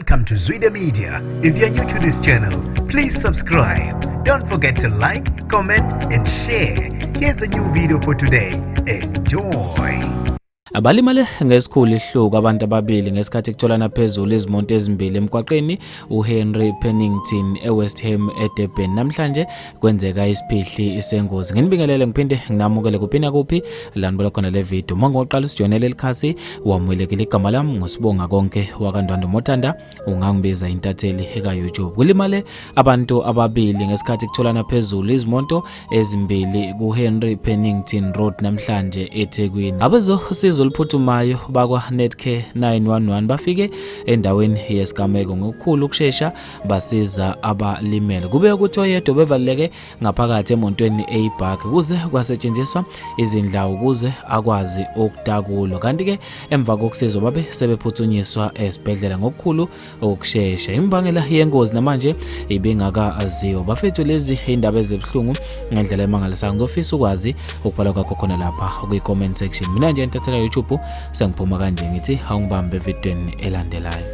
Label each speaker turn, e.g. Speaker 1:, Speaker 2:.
Speaker 1: Welcome to Zwida Media. If you're new to this channel, please subscribe. Don't forget to like, comment, and share. Here's a new video for today. Enjoy.
Speaker 2: Abalimale ngesikhulu ihluku abantu ababili ngesikhathi kutholana phezulu izimoto ezimbili emgwaqeni uHenry Pennington eWest Ham eDurban. Namhlanje kwenzeka isiphihli isengozi. Nginibingelele ngiphinde nginamukele kuphina kuphi lanibona khona le video. Mangoqala usijonele likhasi wamwelekile igama lami ngosibonga konke wakandwando Mothanda ungangibiza intatheli eka YouTube. Kulimale abantu ababili ngesikhathi kutholana phezulu izimoto ezimbili kuHenry Pennington Road namhlanje eThekwini. Abezo uliphuthumayo bakwa Netcare 911 bafike endaweni yesigameko ngokukhulu ukusheshsha basiza abalimele. Kube ukuthi oyedwa bevaleleke ngaphakathi emontweni eyipark kuze kwasetshenziswa izindlawu ukuze akwazi ukutakulwa. Kanti ke emva kokusizwa babe sebephuthunyiswa esibhedlela ngokukhulu ukusheshsha. Imbangela yengozi namanje ibingakaziwa. Bafethu lezi indaba ezibhlungu ngendlela emangalisayo. Ngizofisa ukwazi ukubhala kwakho khona lapha kwi-comment section. Mina nje entathelwa YouTube sengiphuma kanje ngithi awungibambe evidweni elandelayo.